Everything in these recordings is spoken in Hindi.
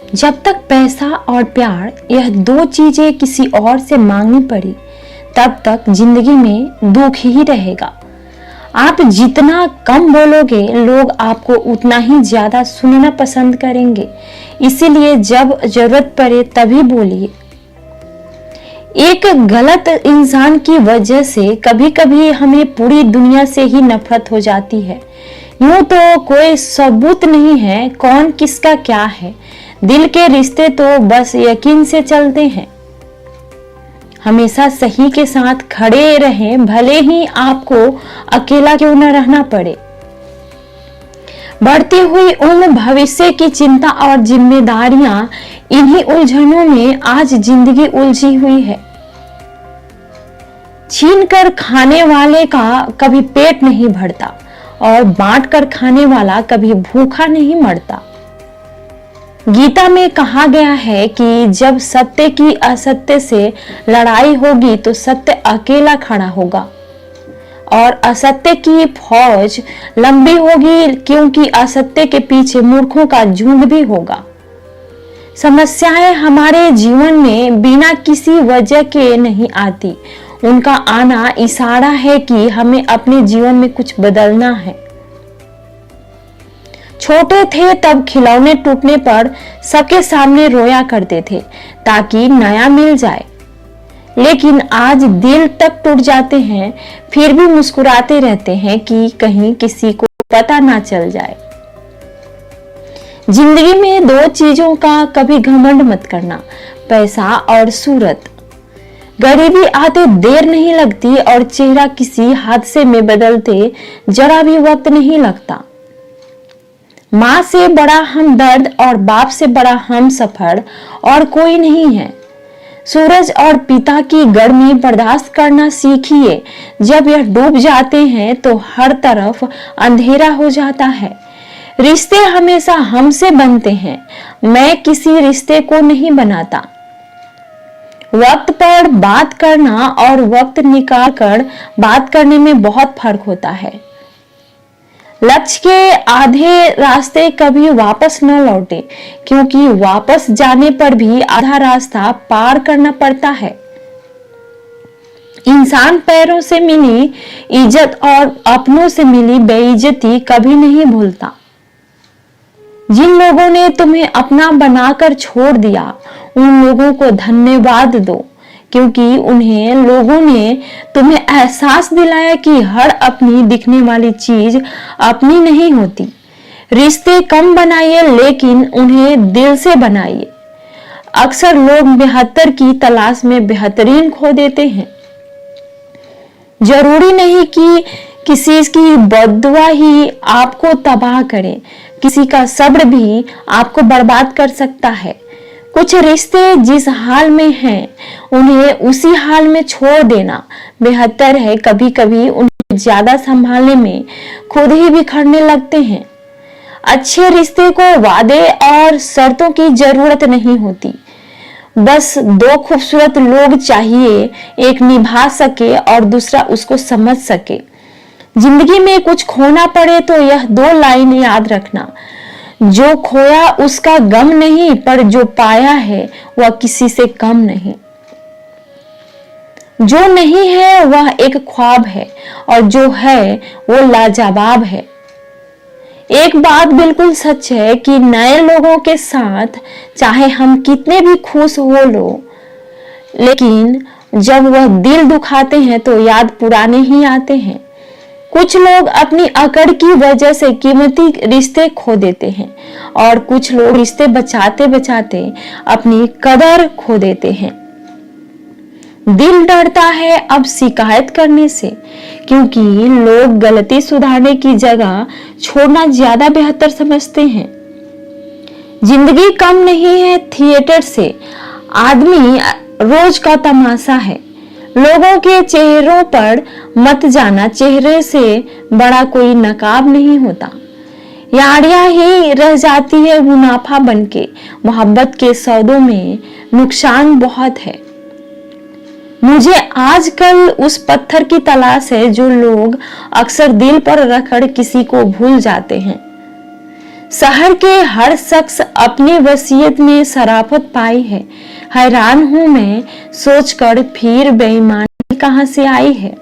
जब तक पैसा और प्यार, यह दो चीजें किसी और से मांगनी पड़ी, तब तक जिंदगी में दुख ही रहेगा। आप जितना कम बोलोगे, लोग आपको उतना ही ज्यादा सुनना पसंद करेंगे। इसीलिए जब जरूरत पड़े तभी बोलिए। एक गलत इंसान की वजह से कभी कभी हमें पूरी दुनिया से ही नफरत हो जाती है। यूं तो कोई सबूत नहीं है कौन किसका क्या है। दिल के रिश्ते तो बस यकीन से चलते हैं। हमेशा सही के साथ खड़े रहें, भले ही आपको अकेला क्यों न रहना पड़े। बढ़ती हुई उम्र, भविष्य की चिंता और जिम्मेदारियां, इन्हीं उलझनों में आज जिंदगी उलझी हुई है। छीन कर खाने वाले का कभी पेट नहीं भरता और बांट कर खाने वाला कभी भूखा नहीं मरता। गीता में कहा गया है कि जब सत्य की असत्य से लड़ाई होगी तो सत्य अकेला खड़ा होगा और असत्य की फौज लंबी होगी, क्योंकि असत्य के पीछे मूर्खों का झुंड भी होगा। समस्याएं हमारे जीवन में बिना किसी वजह के नहीं आती। उनका आना इशारा है कि हमें अपने जीवन में कुछ बदलना है। छोटे थे तब खिलौने टूटने पर सबके सामने रोया करते थे ताकि नया मिल जाए, लेकिन आज दिल तक टूट जाते हैं, फिर भी मुस्कुराते रहते हैं कि कहीं किसी को पता ना चल जाए। जिंदगी में दो चीजों का कभी घमंड मत करना, पैसा और सूरत। गरीबी आते देर नहीं लगती और चेहरा किसी हादसे में बदलते जरा भी वक्त नहीं लगता। माँ से बड़ा हमदर्द और बाप से बड़ा हम सफर और कोई नहीं है। सूरज और पिता की गर्मी बर्दाश्त करना सीखिए। जब यह डूब जाते हैं तो हर तरफ अंधेरा हो जाता है। रिश्ते हमेशा हमसे बनते हैं, मैं किसी रिश्ते को नहीं बनाता। वक्त पर बात करना और वक्त निकाल कर बात करने में बहुत फर्क होता है। लक्ष्य के आधे रास्ते कभी वापस न लौटे, क्योंकि वापस जाने पर भी आधा रास्ता पार करना पड़ता है। इंसान पैरों से मिली इज्जत और अपनों से मिली बेइज्जती कभी नहीं भूलता। जिन लोगों ने तुम्हें अपना बनाकर छोड़ दिया, उन लोगों को धन्यवाद दो, क्योंकि उन्हें लोगों ने तुम्हें एहसास दिलाया कि हर अपनी दिखने वाली चीज अपनी नहीं होती। रिश्ते कम बनाइए, लेकिन उन्हें दिल से बनाइए। अक्सर लोग बेहतर की तलाश में बेहतरीन खो देते हैं। जरूरी नहीं कि किसी की बददुआ ही आपको तबाह करे, किसी का सब्र भी आपको बर्बाद कर सकता है। कुछ रिश्ते जिस हाल में हैं, उन्हें उसी हाल में छोड़ देना बेहतर है। कभी कभी उन्हें ज्यादा संभालने में खुद ही बिखरने लगते हैं। अच्छे रिश्ते को वादे और शर्तों की जरूरत नहीं होती। बस दो खूबसूरत लोग चाहिए, एक निभा सके और दूसरा उसको समझ सके। जिंदगी में कुछ खोना पड़े तो यह दो लाइन याद रखना, जो खोया उसका गम नहीं, पर जो पाया है वह किसी से कम नहीं। जो नहीं है वह एक ख्वाब है और जो है वो लाजवाब है। एक बात बिल्कुल सच है कि नए लोगों के साथ चाहे हम कितने भी खुश हो लो, लेकिन जब वह दिल दुखाते हैं तो याद पुराने ही आते हैं। कुछ लोग अपनी अकड़ की वजह से कीमती रिश्ते खो देते हैं और कुछ लोग रिश्ते बचाते बचाते अपनी कदर खो देते हैं। दिल डरता है अब शिकायत करने से, क्योंकि लोग गलती सुधारने की जगह छोड़ना ज्यादा बेहतर समझते हैं। जिंदगी कम नहीं है थिएटर से, आदमी रोज का तमाशा है। लोगों के चेहरों पर मत जाना, चेहरे से बड़ा कोई नकाब नहीं होता। यारियां ही रह जाती है मुनाफा बनके। मोहब्बत के सौदों में नुकसान बहुत है। मुझे आजकल उस पत्थर की तलाश है जो लोग अक्सर दिल पर रखकर किसी को भूल जाते हैं। शहर के हर शख्स अपनी वसीयत में शराफत पाई है। हैरान हूं मैं सोचकर फिर बेईमानी कहां से आई है।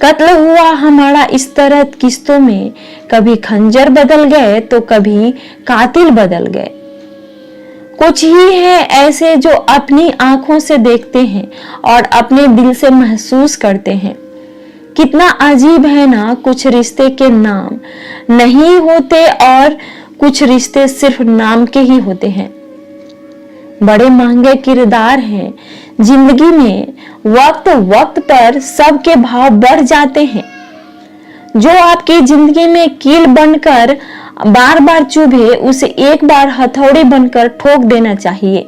कत्ल हुआ हमारा इस तरह किस्तों में, कभी खंजर बदल गए तो कभी कातिल बदल गए। कुछ ही है ऐसे जो अपनी आंखों से देखते हैं और अपने दिल से महसूस करते हैं। कितना अजीब है ना, कुछ रिश्ते के नाम नहीं होते और कुछ रिश्ते सिर्फ नाम के ही होते हैं। बड़े महंगे किरदार हैं जिंदगी में, वक्त वक्त पर सबके भाव बढ़ जाते हैं। जो आपकी जिंदगी में कील बनकर बार बार चुभे, उसे एक बार हथौड़ी बनकर ठोक देना चाहिए।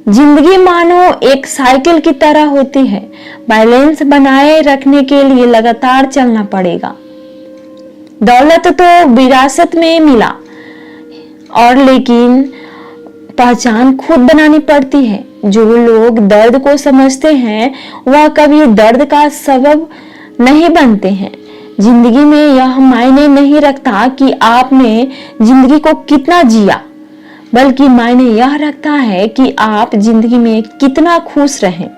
जिंदगी मानो एक साइकिल की तरह होती है, बैलेंस बनाए रखने के लिए लगातार चलना पड़ेगा। दौलत तो विरासत में मिला और लेकिन पहचान खुद बनानी पड़ती है। जो लोग दर्द को समझते हैं वह कभी दर्द का सबब नहीं बनते हैं। जिंदगी में यह मायने नहीं रखता कि आपने जिंदगी को कितना जिया, बल्कि मायने यह रखता है कि आप जिंदगी में कितना खुश रहें।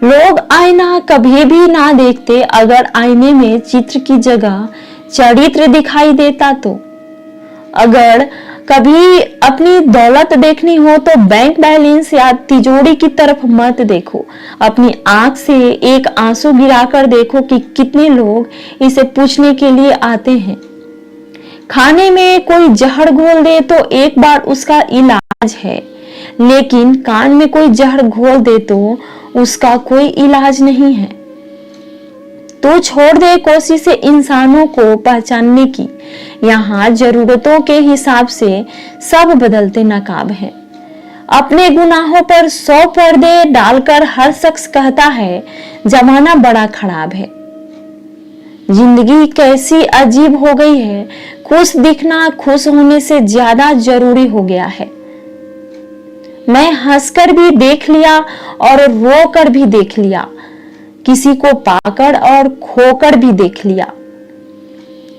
लोग आईना कभी भी ना देखते, अगर आईने में चित्र की जगह चरित्र दिखाई देता तो। अगर कभी अपनी दौलत देखनी हो तो बैंक बैलेंस या तिजोरी की तरफ मत देखो। अपनी आंख से एक आंसू गिराकर देखो कि कितने लोग इसे पूछने के लिए आते हैं। खाने में कोई जहर घोल दे तो एक बार उसका इलाज है, लेकिन कान में कोई जहर घोल दे तो उसका कोई इलाज नहीं है। तो छोड़ दे कोशिश इंसानों को पहचानने की। यहाँ जरूरतों के हिसाब से सब बदलते नकाब हैं। अपने गुनाहों पर 100 पर्दे डालकर हर शख्स कहता है जमाना बड़ा खराब है। जिंदगी कैसी अजीब हो गई है, खुश दिखना खुश होने से ज्यादा जरूरी हो गया है। मैं हंसकर भी देख लिया और रोकर भी देख लिया, किसी को पाकर और खोकर भी देख लिया।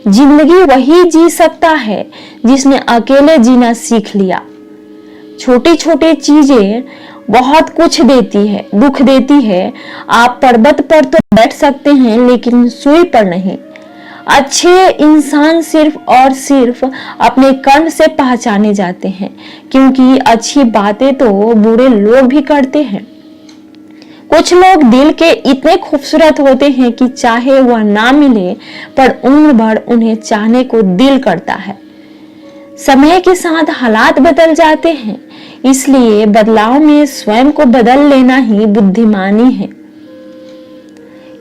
जिंदगी वही जी सकता है जिसने अकेले जीना सीख लिया। छोटी छोटी चीजें बहुत कुछ देती है, दुख देती है। आप पर्वत पर तो बैठ सकते हैं लेकिन सूई पर नहीं। अच्छे इंसान सिर्फ और सिर्फ अपने कर्म से पहचाने जाते हैं, क्योंकि अच्छी बातें तो बुरे लोग भी करते हैं। कुछ लोग दिल के इतने खूबसूरत होते हैं कि चाहे वह ना मिले पर उम्र भर उन्हें चाहने को दिल करता है। समय के साथ हालात बदल जाते हैं, इसलिए बदलाव में स्वयं को बदल लेना ही बुद्धिमानी है।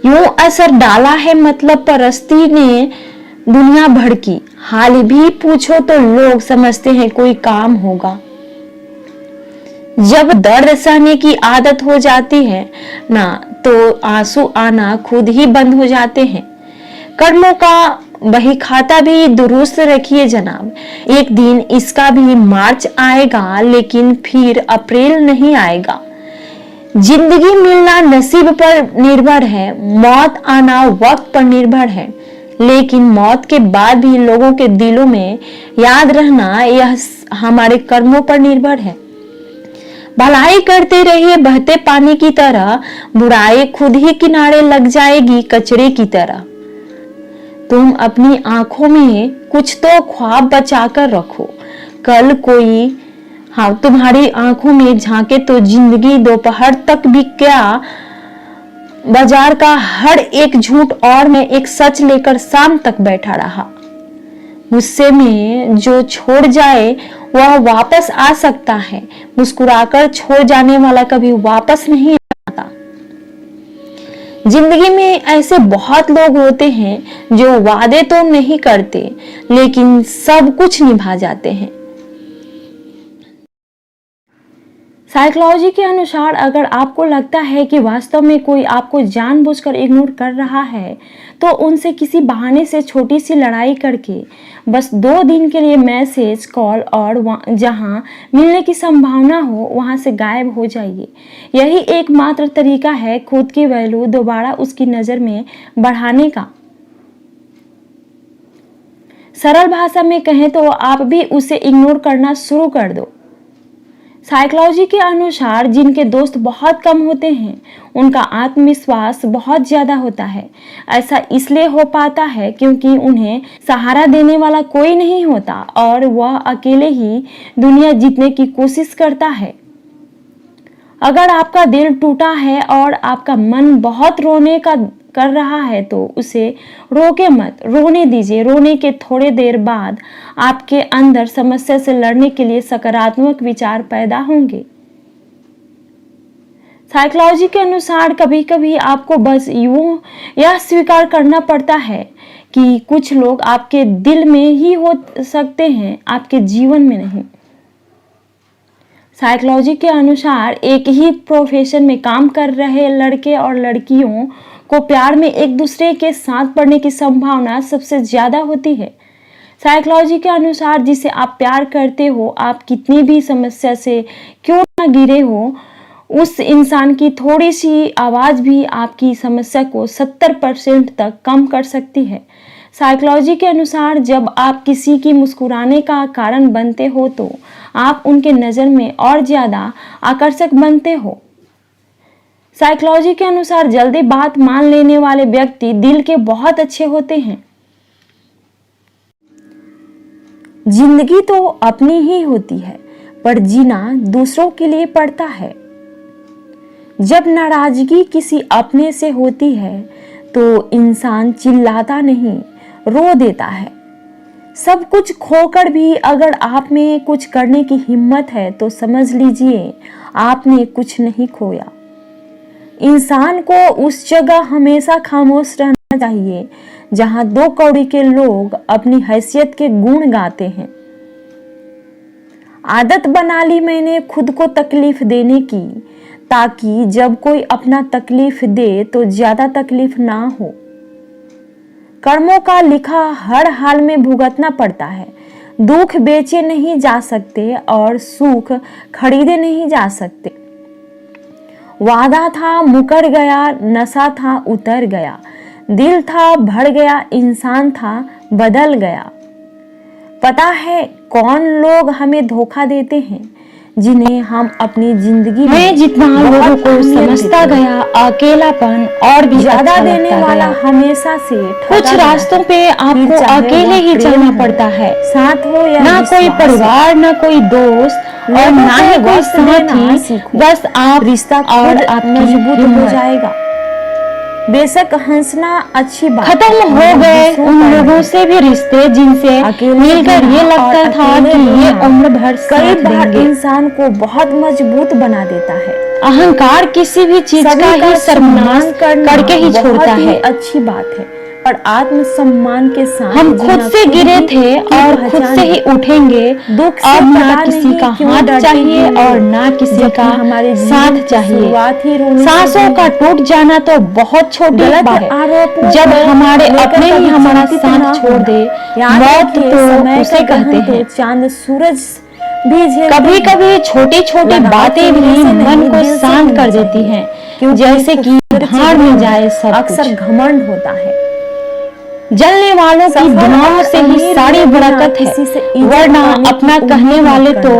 यूं असर डाला है मतलब परस्ती ने दुनिया भर की। हाल भी पूछो तो लोग समझते हैं कोई काम होगा। जब दर्द सहने की आदत हो जाती है ना, तो आंसू आना खुद ही बंद हो जाते हैं। कर्मों का बही खाता भी दुरुस्त रखिए जनाब। एक दिन इसका भी मार्च आएगा, लेकिन फिर अप्रैल नहीं आएगा। जिंदगी मिलना नसीब पर निर्भर है, मौत आना वक्त पर निर्भर है, लेकिन मौत के बाद भी लोगों के दिलों में याद रहना यह हमारे कर्मों पर निर्भर है। भलाई करते रहिए बहते पानी की तरह, बुराई खुद ही किनारे लग जाएगी कचरे की तरह। तुम अपनी आंखों में कुछ तो ख्वाब बचाकर रखो, कल कोई तुम्हारी आंखों में झांके तो जिंदगी दोपहर तक भी क्या। बाजार का हर एक झूठ और मैं एक सच लेकर शाम तक बैठा रहा। गुस्से में जो छोड़ जाए वह वापस आ सकता है, मुस्कुराकर छोड़ जाने वाला कभी वापस नहीं आता। जिंदगी में ऐसे बहुत लोग होते हैं जो वादे तो नहीं करते लेकिन सब कुछ निभा जाते हैं। साइकोलॉजी के अनुसार अगर आपको लगता है कि वास्तव में कोई आपको जानबूझकर इग्नोर कर रहा है, तो उनसे किसी बहाने से छोटी सी लड़ाई करके बस 2 दिन के लिए मैसेज कॉल और जहां मिलने की संभावना हो वहां से गायब हो जाइए। यही एकमात्र तरीका है खुद की वैल्यू दोबारा उसकी नज़र में बढ़ाने का। सरल भाषा में कहें तो आप भी उसे इग्नोर करना शुरू कर दो। साइकोलॉजी के अनुसार जिनके दोस्त बहुत कम होते हैं उनका आत्मविश्वास बहुत ज्यादा होता है। ऐसा इसलिए हो पाता है क्योंकि उन्हें सहारा देने वाला कोई नहीं होता और वह अकेले ही दुनिया जीतने की कोशिश करता है। अगर आपका दिल टूटा है और आपका मन बहुत रोने का कर रहा है तो उसे रोके मत, रोने दीजिए। रोने के थोड़े देर बाद आपके अंदर समस्या से लड़ने के लिए सकारात्मक विचार पैदा होंगे। साइकोलॉजी के अनुसार कभी कभी आपको बस यूं यह स्वीकार करना पड़ता है कि कुछ लोग आपके दिल में ही हो सकते हैं, आपके जीवन में नहीं। साइकोलॉजी के अनुसार एक ही प्रोफेशन में काम कर रहे लड़के और लड़कियों को प्यार में एक दूसरे के साथ पड़ने की संभावना सबसे ज्यादा होती है। साइकोलॉजी के अनुसार जिसे आप प्यार करते हो, आप कितनी भी समस्या से क्यों ना घिरे हो, उस इंसान की थोड़ी सी आवाज भी आपकी समस्या को 70% तक कम कर सकती है। साइकोलॉजी के अनुसार जब आप किसी की मुस्कुराने का कारण बनते हो तो आप उनके नजर में और ज्यादा आकर्षक बनते हो। साइकोलॉजी के अनुसार जल्दी बात मान लेने वाले व्यक्ति दिल के बहुत अच्छे होते हैं। जिंदगी तो अपनी ही होती है पर जीना दूसरों के लिए पड़ता है। जब नाराजगी किसी अपने से होती है तो इंसान चिल्लाता नहीं, रो देता है। सब कुछ खोकर भी अगर आप में कुछ करने की हिम्मत है तो समझ लीजिए आपने कुछ नहीं खोया। इंसान को उस जगह हमेशा खामोश रहना चाहिए जहां 2 कौड़ी के लोग अपनी हैसियत के गुण गाते हैं। आदत बना ली मैंने खुद को तकलीफ देने की, ताकि जब कोई अपना तकलीफ दे तो ज्यादा तकलीफ ना हो। कर्मों का लिखा हर हाल में भुगतना पड़ता है। दुख बेचे नहीं जा सकते और सुख खरीदे नहीं जा सकते। वादा था मुकर गया, नशा था उतर गया, दिल था भर गया, इंसान था बदल गया। पता है कौन लोग हमें धोखा देते हैं, जिन्हें हम अपनी जिंदगी में जितना लोगों को समझता गया अकेलापन और भी ज्यादा देने वाला हमेशा से कुछ रास्तों पे आपको अकेले ही चलना पड़ता है। साथ हो या ना कोई परिवार, ना कोई दोस्त और ना ही कोई साथी, बस आप रिश्ता और आप मजबूत हो जाएगा। बेशक हंसना अच्छी बात, खत्म हो गए उन लोगों से भी रिश्ते जिनसे मिलकर ये लगता था कि ये उम्र भर कई बार इंसान को बहुत मजबूत बना देता है। अहंकार किसी भी चीज का ही सर्वनाश करके ही छोड़ता है। अच्छी बात है और आत्मसम्मान के साथ हम खुद से गिरे थे और खुद से ही उठेंगे। दुख अब ना किसी का हाथ चाहिए और ना किसी का हमारे साथ चाहिए। सांसों का टूट जाना तो बहुत छोटी बात है, जब हमारे अपने ही हमारा साथ छोड़ दे। मौत तो उसे कहते हैं। चांद सूरज भी कभी कभी छोटी छोटी बातें भी मन को शांत कर देती हैं, जैसे कि भाड़ में जाए सब। अक्सर घमंड होता है, जलने वालों की दुआओं से ही सारी बरकत है, वरना अपना कहने वाले तो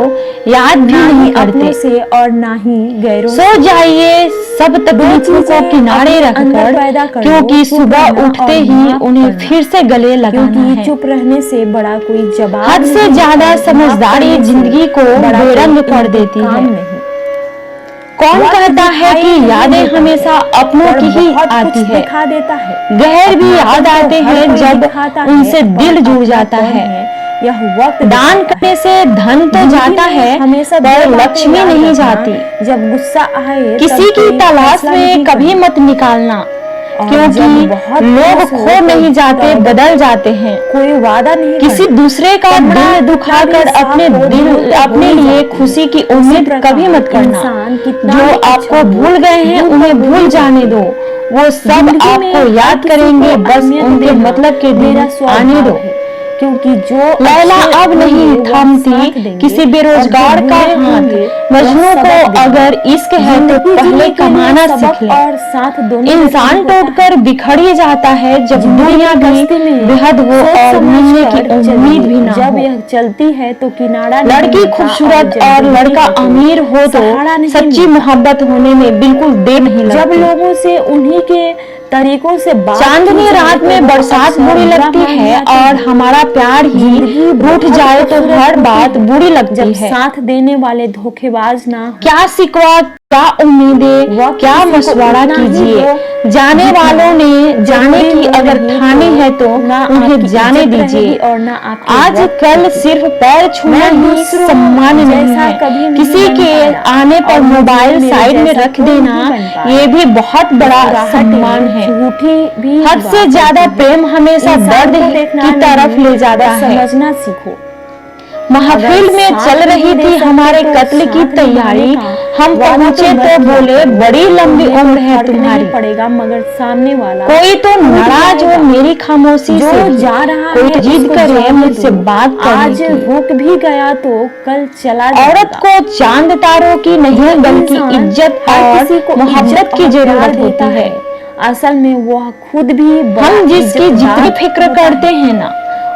याद भी नहीं करते से और ना ही गैरों। सो जाइए सब तकलीफों को किनारे रखकर, क्योंकि सुबह उठते ही उन्हें फिर से गले लगाना है। चुप रहने से बड़ा कोई जवाब, हद से ज्यादा समझदारी जिंदगी को बेरंग कर देती है। कौन कहता है कि यादें हमेशा अपनों की ही आती है? गहर भी याद आते हैं जब उनसे दिल जुड़ जाता है। यह वक्त दान करने से धन तो जाता है पर लक्ष्मी नहीं जाती। जब गुस्सा आए किसी की तलाश में कभी मत निकालना, क्योंकि लोग खो नहीं जाते, बदल जाते हैं। कोई वादा नहीं, किसी दूसरे का दिल दुखाकर अपने लिए खुशी की उम्मीद कभी मत करना। जो आपको भूल गए हैं उन्हें भूल जाने दो, वो सब आपको याद करेंगे, बस उनके मतलब के दिन आने दो। क्योंकि जो लैला अब नहीं थामती किसी बेरोजगार का हाथ। मजनू को अगर इश्क है तो पहले कमाना सीख ले। और साथ दोनों इंसान टूटकर बिखर ही जाता है जब दुनिया भी बेहद हो और मिलने की उम्मीद भी ना जब हो। यह चलती है तो किनारा लड़की खूबसूरत और लड़का अमीर हो तो सच्ची मोहब्बत होने में बिल्कुल देर नहीं लगती। जब लोगों से उन्हीं के तरीकों से चांदनी रात में बरसात बुरी लगती है और हमारा प्यार ही रूठ जाए तो हर बात बुरी लगती है। साथ देने वाले धोखेबाज ना हो। क्या सिकवा, क्या उम्मीदें, क्या मशवरा कीजिए। जाने वालों ने जाने की अगर ठानी है तो उन्हें जाने दीजिए। और ना आज कल सिर्फ पैर छूना ही सम्मान नहीं है। किसी के आने पर मोबाइल साइड में रख देना ये भी बहुत बड़ा सम्मान है। हद से ज्यादा प्रेम हमेशा दर्द की तरफ ले जाता है। समझना सीखो। महफिल में चल रही थी हमारे कत्ल की तैयारी। हम पहुंचे तो बोले बड़ी लंबी उम्र है तुम्हारी। पड़ेगा मगर सामने वाला कोई तो नाराज हो मेरी खामोशी से, जा रहा कोई जिद करे मुझसे बात करने की। आज रुक भी गया तो कल चला जाएगा। औरत को चांद तारों की नहीं बल्कि इज्जत और मोहब्बत की जरूरत होती है। असल में वह खुद भी हम जिसकी जितनी फिक्र करते हैं ना,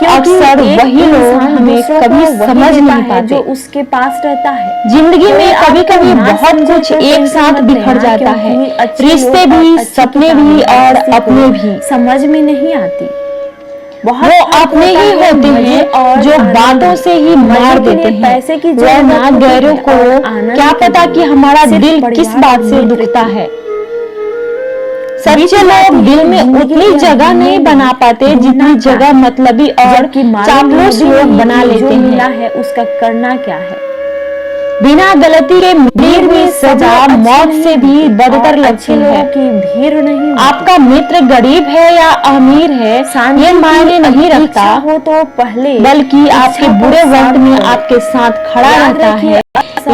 अक्सर वही लोग हमें कभी समझ नहीं पाते जो उसके पास रहता है। जिंदगी में कभी कभी बहुत कुछ एक साथ बिखर जाता है, रिश्ते भी, सपने भी और अपने भी समझ में नहीं आती। वो अपने ही होते हैं जो बातों से ही मार देते हैं, वरना गैरों को क्या पता कि हमारा दिल किस बात से दुखता है। सच्चे लोग दिल में उतनी जगह नहीं बना पाते जितनी जगह मतलबी और चापलूस लोग बना लेते हैं। उसका करना क्या है। बिना गलती के मिली हुई सजा मौत से भी बदतर लगती है। की भीड़ नहीं। आपका मित्र गरीब है या अमीर है ये मायने नहीं रखता हो तो पहले, बल्कि आपके बुरे वक्त में आपके साथ खड़ा रहता है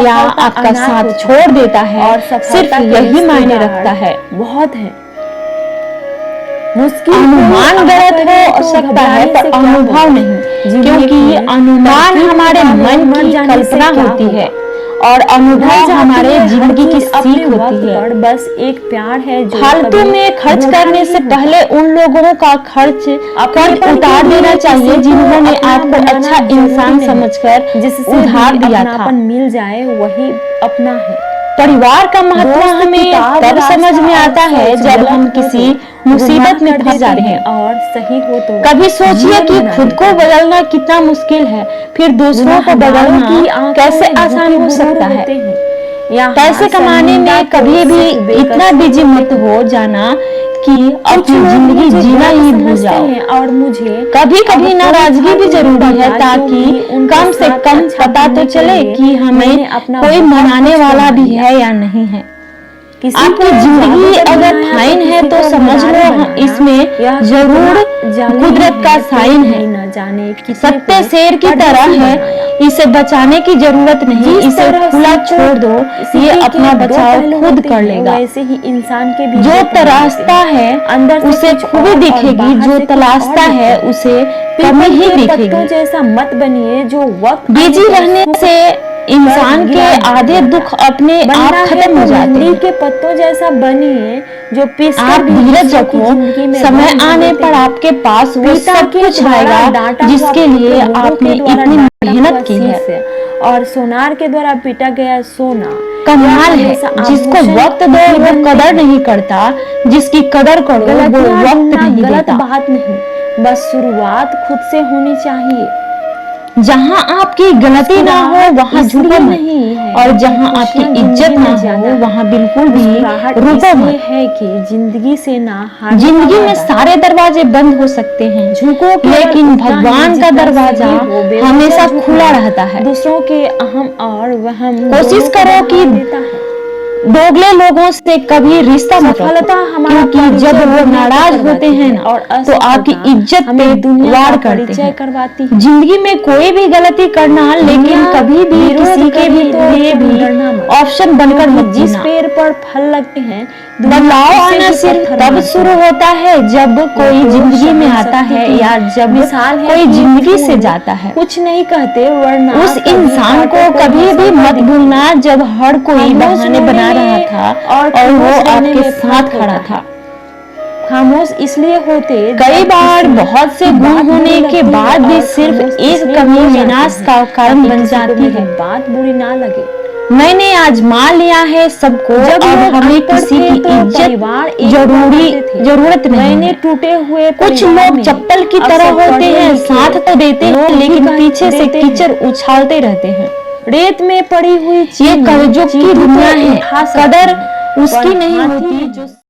या आपका साथ छोड़ देता है। और सिर्फ यही मायने रखता है। बहुत है। अनुमान गलत हो सकता है पर अनुभव नहीं, क्योंकि अनुमान हमारे मन की कल्पना होती है और अनुभव हमारे जिंदगी की सीख होती है। बस एक प्यार है जो फालतू में खर्च करने से पहले उन लोगों का कर्ज उतार देना चाहिए जिन्होंने आपको अच्छा इंसान समझकर जिससे उधार दिया था। मिल जाए वही अपना है। परिवार का महत्व हमें तब समझ में आता है जब हम किसी मुसीबत में फंस जाते हैं। और सही हो तो कभी सोचिए कि खुद को बदलना कितना मुश्किल है, फिर दूसरों को बदलना कैसे आसान हो सकता है। पैसे कमाने में कभी भी इतना बिजी मत हो जाना कि अपनी जिंदगी जीना ही भूल जाओ। और मुझे कभी कभी नाराजगी भी जरूरी है ताकि कम से कम पता तो चले कि हमें कोई मनाने वाला भी है या नहीं है। आपकी जिंदगी अगर फाइन है तो समझ लो इसमें जरूर कुदरत का साइन है। न जाने सत्य शेर की तरह है, इसे बचाने की जरूरत नहीं, इसे खुला छोड़ दो, ये अपना बचाव खुद कर लेगा। वैसे ही इंसान के भी जो तलाशता है अंदर उसे खूबी दिखेगी, जो तलाशता है उसे कमी ही दिखेगी। जैसा मत बनिए जो वक्त बिजी रहने से इंसान के आधे दुख अपने आप खत्म हो जाते हैं। के पत्तों जैसा बनिए जो आप धीरज रखो, समय आने पर आपके पास वो सब कुछ आएगा जिसके लिए आपने इतनी मेहनत की है। और सोनार के द्वारा पीटा गया सोना कमाल है, जिसको वक्त दो वो कदर नहीं करता, जिसकी कदर करो वो वक्त नहीं देता। बात नहीं, बस शुरुआत खुद से होनी चाहिए। जहाँ आपकी गलती ना हो वहाँ झुको नहीं, और जहाँ आपकी इज्जत ना हो वहाँ बिल्कुल भी रुको मत। है कि जिंदगी से ना जिंदगी में सारे दरवाजे बंद हो सकते हैं झुको, लेकिन भगवान का दरवाजा हमेशा खुला रहता है। दूसरों के अहम और वहम कोशिश करो कि दोगले लोगों से कभी रिश्ता मत रखो, सफलता हमारा क्योंकि जब परिचय वो दुनिया नाराज को होते हैं करवाती ना है और तो आपकी असफलता इज्जत पे हमें दुनिया वार का करते परिचय हैं। करवाती है। जिंदगी में कोई भी गलती करना, लेकिन दुनिया कभी भी विरोध किसी के भी करे तो लिए भी डरना मत। ऑप्शन बनकर क्योंकि मत जिस जीना। पेड़ पर फल लगते हैं दुनिया बदलाव उससे आना भी सिर्फ पत्थर तब मारती शुरू है। होता है जब कोई तो जिंदगी में सहन आता शक्ति है की या जब मिसाल है कोई कि जिंदगी से फूल जाता है। कुछ नहीं कहते वरना उस कभी इंसान को कांटों कभी भी मसलता मत दिखती। भूलना जब हर कोई खामोश बहाने होने बना रहा में था और और खामोश वो रहने आपके में साथ फर्क खड़ा होता था। है। खामोश इसलिए होते कई जब बार किसी बहुत से की गुण बात होने बुरी के लगती है बाद भी और सिर्फ खामोश एक इसलिए कमी हो जाते विनाश हैं का कारण ताकि बन किसी को जाती मेरी है। बात बुरी ना लगे। मैंने आजमा लिया है सबको, जब अब लोग हमें अनपढ़ किसी थे की तो परिवार इज्जत एक जरूरत नहीं मैंने है। टूटे हुए कुछ परिवार लोग में चप्पल की अब तरह सब होते पढ़े हैं, लिखे साथ तो देते हैं लोग भी लेकिन कह पीछे से देते हैं। कीचड़ उछालते रहते हैं। रेत में पड़ी हुई ये चीनी कलयुग की चींटी तो दुनिया है, उठा सकती कदर है, उसकी पर नहीं हाथी होती जो